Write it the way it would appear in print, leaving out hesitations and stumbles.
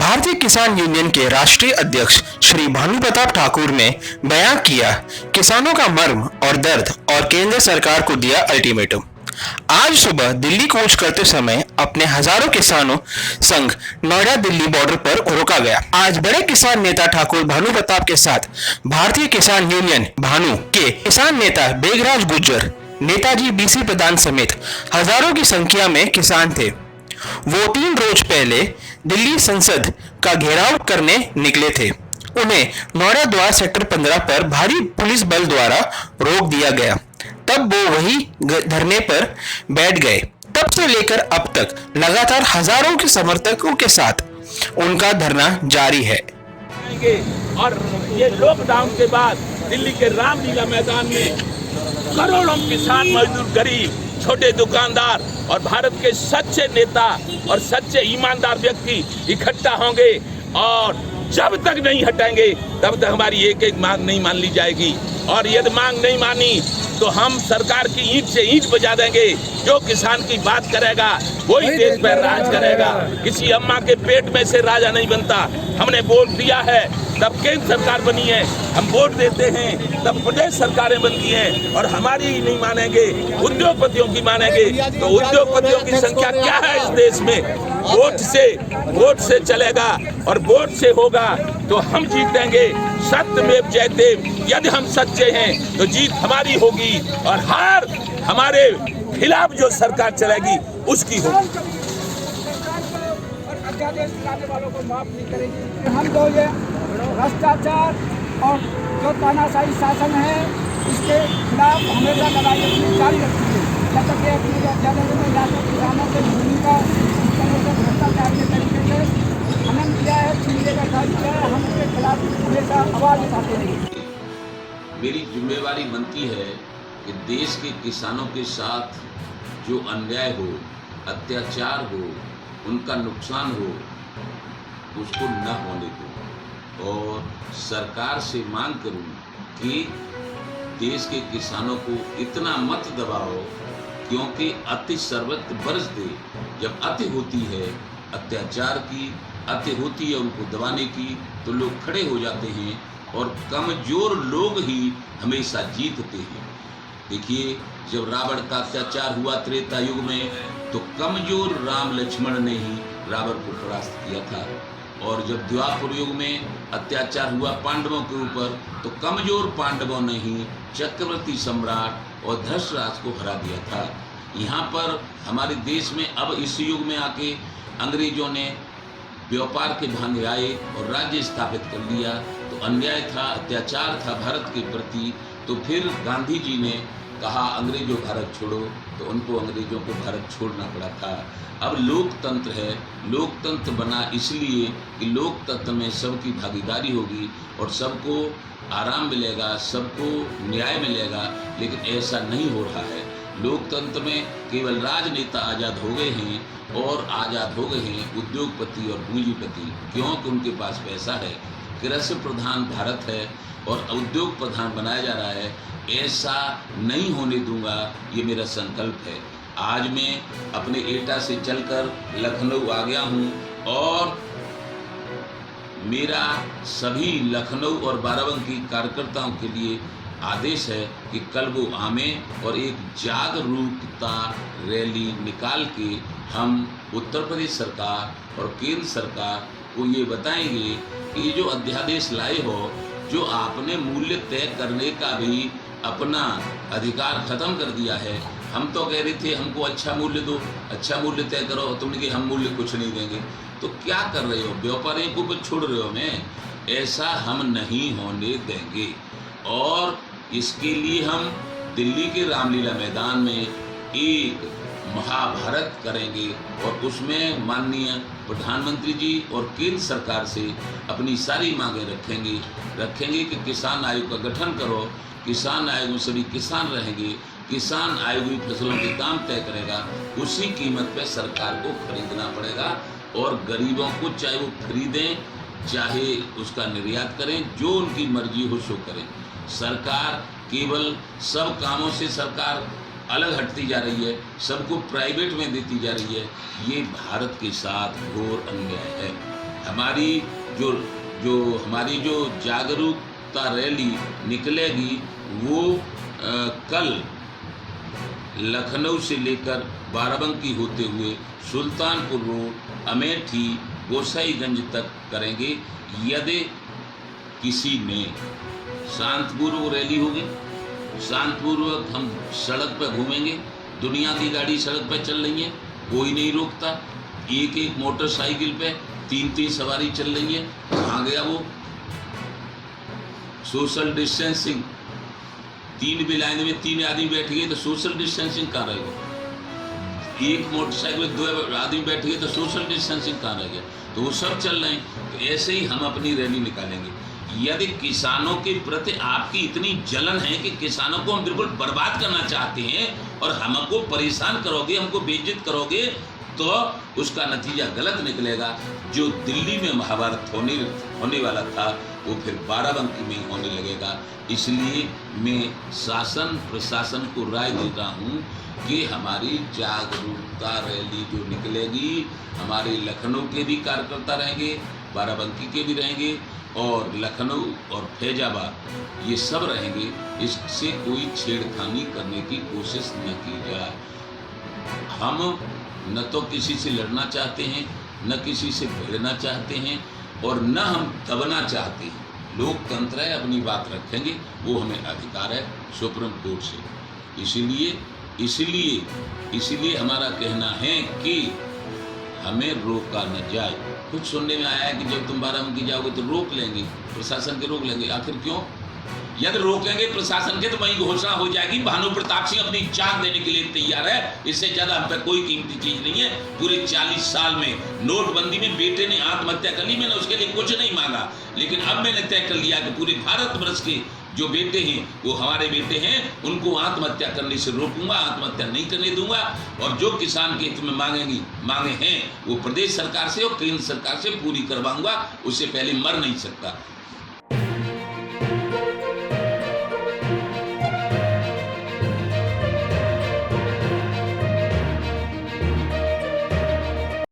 भारतीय किसान यूनियन के राष्ट्रीय अध्यक्ष श्री भानु प्रताप ठाकुर ने बयां किया किसानों का मर्म और दर्द और केंद्र सरकार को दिया अल्टीमेटम। आज सुबह दिल्ली कूच करते समय अपने हजारों किसानों संग नोएडा दिल्ली बॉर्डर पर रोका गया। आज बड़े किसान नेता ठाकुर भानु प्रताप के साथ भारतीय किसान यूनियन भानु के किसान नेता बेगराज गुर्जर, नेताजी बीसी प्रधान समेत हजारों की संख्या में किसान थे। वो 3 रोज पहले दिल्ली संसद का घेराव करने निकले थे। उन्हें नोएडा द्वार सेक्टर 15 पर भारी पुलिस बल द्वारा रोक दिया गया। तब वो वही धरने पर बैठ गए। तब से लेकर अब तक लगातार हजारों के समर्थकों के साथ उनका धरना जारी है। और ये लॉकडाउन के बाद दिल्ली के रामलीला मैदान में करोड़ों किसान, मजदूर, गरीब, छोटे दुकानदार और भारत के सच्चे नेता और सच्चे ईमानदार व्यक्ति इकट्ठा होंगे और जब तक नहीं हटाएंगे तब तक हमारी एक एक मांग नहीं मान ली जाएगी। और यदि मांग नहीं मानी तो हम सरकार की ईंट से ईंट बजा देंगे। जो किसान की बात करेगा वही देश पर राज करेगा। किसी अम्मा के पेट में से राजा नहीं बनता। हमने वोट दिया है तब केंद्र सरकार बनी है, हम वोट देते हैं तब प्रदेश सरकारें बनती हैं और हमारी ही नहीं मानेंगे, उद्योगपतियों की मानेंगे। तो उद्योगपतियों की संख्या क्या है इस देश में? वोट से चलेगा और वोट से होगा तो हम जीतेंगे। सत्यमेव जयते। यदि हम सच्चे हैं तो जीत हमारी होगी और हार हमारे खिलाफ जो सरकार चलेगी उसकी होगी। अध्यादेश लाने वालों को माफ नहीं करेंगे। हम तो ये भ्रष्टाचार और जो तानाशाही शासन है इसके खिलाफ हमेशा लड़ाई अपनी जारी रखेंगे जब तक ये अपने अध्यादेश में जाकर किसानों से भूमिका भ्रष्टाचार के तरीके से हनन किया है, छीनने का कार्य किया है, हम उसके खिलाफ हमेशा आवाज उठाते रहेंगे। मेरी जिम्मेवारी बनती है कि देश के किसानों के साथ जो अन्याय हो, अत्याचार हो, उनका नुकसान हो, उसको न होने दूं और सरकार से मांग करूं कि देश के किसानों को इतना मत दबाओ, क्योंकि अति सर्वत्र बरस दे। जब अति होती है अत्याचार की, अति होती है उनको दबाने की, तो लोग खड़े हो जाते हैं और कमजोर लोग ही हमेशा जीतते हैं। देखिए, जब रावण का अत्याचार हुआ त्रेता युग में तो कमजोर राम लक्ष्मण ने ही रावण को परास्त किया था। और जब द्वापर युग में अत्याचार हुआ पांडवों के ऊपर तो कमजोर पांडवों ने ही चक्रवर्ती सम्राट और धर्मराज को हरा दिया था। यहाँ पर हमारे देश में अब इस युग में आके अंग्रेजों ने व्यापार के बहाने आए और राज्य स्थापित कर लिया। तो अन्याय था, अत्याचार था भारत के प्रति। तो फिर गांधी जी ने कहा अंग्रेजों भारत छोड़ो, तो उनको अंग्रेजों को भारत छोड़ना पड़ा था। अब लोकतंत्र है, लोकतंत्र बना इसलिए कि लोकतंत्र में सबकी भागीदारी होगी और सबको आराम मिलेगा, सबको न्याय मिलेगा। लेकिन ऐसा नहीं हो रहा है। लोकतंत्र में केवल राजनेता आज़ाद हो गए हैं और आज़ाद हो गए हैं उद्योगपति और पूंजीपति, क्योंकि उनके पास पैसा है। कृषि प्रधान भारत है और उद्योग प्रधान बनाया जा रहा है। ऐसा नहीं होने दूंगा, ये मेरा संकल्प है। आज मैं अपने एटा से चलकर लखनऊ आ गया हूँ और मेरा सभी लखनऊ और बाराबंकी कार्यकर्ताओं के लिए आदेश है कि कल वो आमें और एक जागरूकता रैली निकाल के हम उत्तर प्रदेश सरकार और केंद्र सरकार को ये बताएंगे कि ये जो अध्यादेश लाए हो, जो आपने मूल्य तय करने का भी अपना अधिकार खत्म कर दिया है। हम तो कह रहे थे हमको अच्छा मूल्य दो, अच्छा मूल्य तय करो, तुमने कि हम मूल्य कुछ नहीं देंगे। तो क्या कर रहे हो? व्यापारियों को भी छोड़ रहे हो। मैं ऐसा हम नहीं होने देंगे और इसके लिए हम दिल्ली के रामलीला मैदान में एक महाभारत करेंगे और उसमें माननीय प्रधानमंत्री जी और केंद्र सरकार से अपनी सारी मांगें रखेंगे कि किसान आयोग का गठन करो। किसान आयोग में सभी किसान रहेंगे। किसान आयोग ही फसलों के दाम तय करेगा, उसी कीमत पे सरकार को खरीदना पड़ेगा और गरीबों को चाहे वो खरीदें चाहे उसका निर्यात करें, जो उनकी मर्जी हो सो करें। सरकार केवल सब कामों से सरकार अलग हटती जा रही है, सबको प्राइवेट में देती जा रही है। ये भारत के साथ घोर अन्याय है। हमारी जो हमारी जो जागरूकता रैली निकलेगी वो कल लखनऊ से लेकर बाराबंकी होते हुए सुल्तानपुर रोड, अमेठी, गोसाईगंज तक करेंगे। यदि किसी ने शांतिपूर्वक रैली होगी, शांतिपूर्वक हम सड़क पर घूमेंगे, दुनिया की गाड़ी सड़क पर चल रही है, कोई नहीं रोकता, एक एक मोटरसाइकिल पे 3-3 सवारी चल रही है, कहाँ गया वो सोशल डिस्टेंसिंग? 3 भी लाइन में 3 आदमी बैठ गए तो सोशल डिस्टेंसिंग कहाँ रहेगा? एक मोटरसाइकिल में 2 आदमी बैठ गए तो सोशल डिस्टेंसिंग कहाँ रह गया? तो वो सब चल रहे हैं। तो ऐसे ही हम अपनी रैली निकालेंगे। यदि किसानों के प्रति आपकी इतनी जलन है कि किसानों को हम बिल्कुल बर्बाद करना चाहते हैं और हमको परेशान करोगे, हमको बेइज्जत करोगे, तो उसका नतीजा गलत निकलेगा। जो दिल्ली में महाभारत होने वाला था वो फिर बाराबंकी में होने लगेगा। इसलिए मैं शासन प्रशासन को राय देता हूँ कि हमारी जागरूकता रैली जो निकलेगी, हमारे लखनऊ के भी कार्यकर्ता रहेंगे, बाराबंकी के भी रहेंगे और लखनऊ और फैजाबाद ये सब रहेंगे। इससे कोई छेड़खानी करने की कोशिश न की जाए। हम न तो किसी से लड़ना चाहते हैं, न किसी से भिड़ना चाहते हैं और न हम दबना चाहते हैं। लोकतंत्र है, अपनी बात रखेंगे, वो हमें अधिकार है सुप्रीम कोर्ट से। इसीलिए हमारा कहना है कि हमें रोका न जाए। कुछ सुनने में आया है कि जब तुम बाराबंकी जाओगे तो रोक लेंगे, प्रशासन के रोक लेंगे। आखिर क्यों? यदि रोकेंगे प्रशासन के तो वही घोषणा हो जाएगी भानु प्रताप सिंह अपनी जान देने के लिए तैयार है। इससे ज्यादा हम पे कोई कीमती चीज नहीं है। पूरे 40 साल में नोटबंदी में बेटे ने आत्महत्या कर ली, मैंने उसके लिए कुछ नहीं मांगा, लेकिन अब मैंने तय कर लिया कि पूरे भारतवर्ष के जो बेटे हैं वो हमारे बेटे हैं, उनको आत्महत्या करने से रोकूंगा, आत्महत्या नहीं करने दूंगा। और जो किसान के हित में मांगे हैं वो प्रदेश सरकार से और केंद्र सरकार से पूरी करवाऊंगा। उससे पहले मर नहीं सकता।